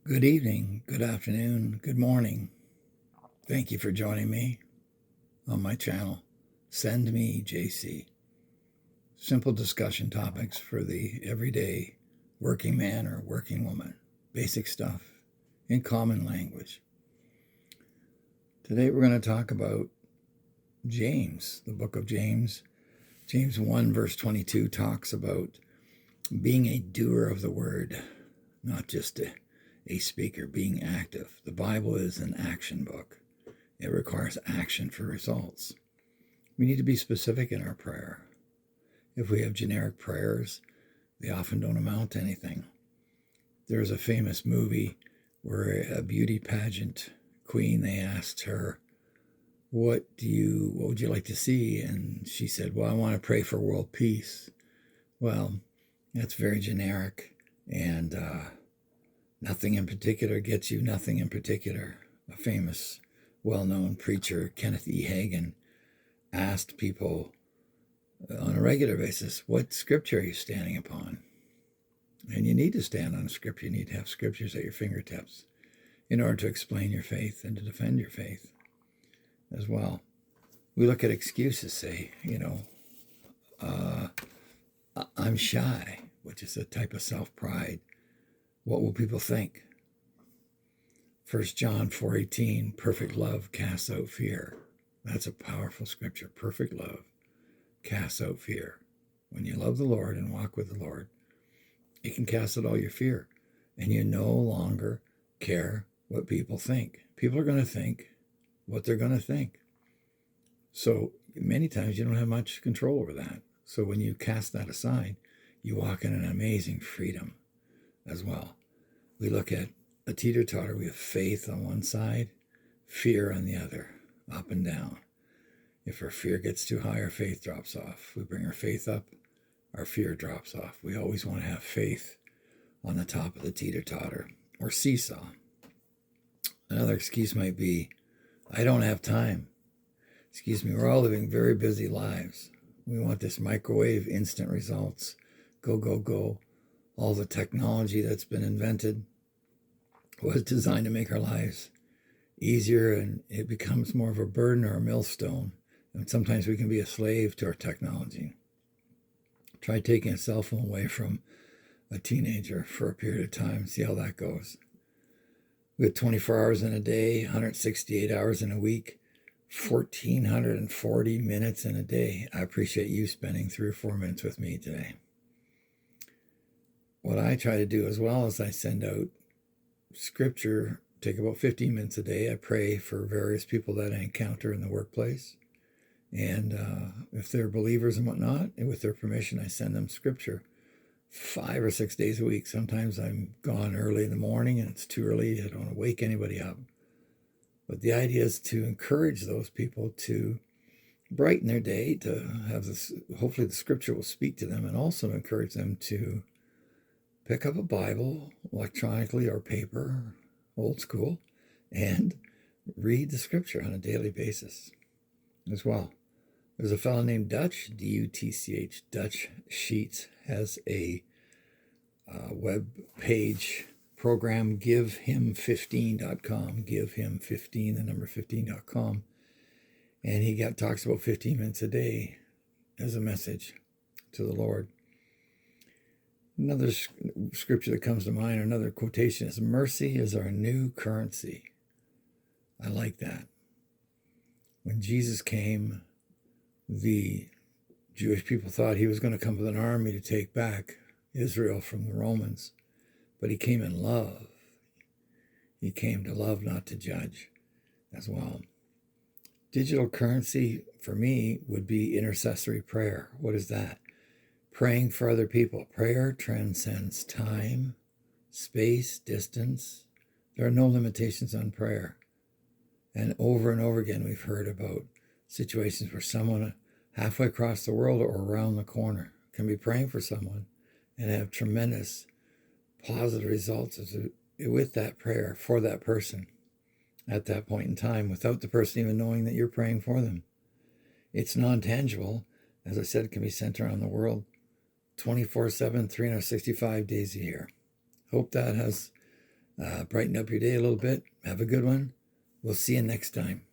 Good evening, good afternoon, good morning. Thank you for joining me on my channel. Send me JC. Simple discussion topics for the everyday working man or working woman. Basic stuff in common language. Today we're going to talk about James, the book of James. James 1 verse 22 talks about being a doer of the word, not just a speaker, being active. The Bible is an action book. It requires action for results. We need to be specific in our prayer. If we have generic prayers, they often don't amount to anything. There's a famous movie where a beauty pageant queen, they asked her, what would you like to see? And she said, well, I want to pray for world peace. Well, that's very generic, and nothing in particular gets you nothing in particular. A famous, well-known preacher, Kenneth E. Hagin, asked people on a regular basis, what scripture are you standing upon? And you need to stand on a scripture. You need to have scriptures at your fingertips in order to explain your faith and to defend your faith as well. We look at excuses, say, I'm shy, which is a type of self-pride. What will people think? 1 John 4:18, perfect love casts out fear. That's a powerful scripture. Perfect love casts out fear. When you love the Lord and walk with the Lord, it can cast out all your fear. And you no longer care what people think. People are going to think what they're going to think. So many times you don't have much control over that. So when you cast that aside, you walk in an amazing freedom as well. We look at a teeter-totter. We have faith on one side, fear on the other, up and down. If our fear gets too high, our faith drops off. We bring our faith up, our fear drops off. We always want to have faith on the top of the teeter-totter or seesaw. Another excuse might be, I don't have time. Excuse me, we're all living very busy lives. We want this microwave, instant results, go, go, go. All the technology that's been invented was designed to make our lives easier, and it becomes more of a burden or a millstone. And sometimes we can be a slave to our technology. Try taking a cell phone away from a teenager for a period of time, see how that goes. We have 24 hours in a day, 168 hours in a week, 1,440 minutes in a day. I appreciate you spending 3 or 4 minutes with me today. What I try to do as well is I send out scripture, take about 15 minutes a day. I pray for various people that I encounter in the workplace. And if they're believers and whatnot, and with their permission, I send them scripture 5 or 6 days a week. Sometimes I'm gone early in the morning and it's too early. I don't want to wake anybody up. But the idea is to encourage those people to brighten their day, to have this, hopefully the scripture will speak to them, and also encourage them to pick up a Bible electronically or paper, old school, and read the scripture on a daily basis as well. There's a fellow named Dutch, D-U-T-C-H, Dutch Sheets, has a web page program, givehim15.com, givehim15, the number 15.com. And he talks about 15 minutes a day as a message to the Lord. Another scripture that comes to mind, or another quotation, is mercy is our new currency. I like that. When Jesus came, the Jewish people thought he was going to come with an army to take back Israel from the Romans. But he came in love. He came to love, not to judge as well. Digital currency for me would be intercessory prayer. What is that? Praying for other people. Prayer transcends time, space, distance. There are no limitations on prayer. And over again, we've heard about situations where someone halfway across the world or around the corner can be praying for someone and have tremendous positive results with that prayer for that person at that point in time, without the person even knowing that you're praying for them. It's non-tangible. As I said, it can be sent around the world 24/7, 365 days a year. Hope that has brighten up your day a little bit. Have a good one. We'll see you next time.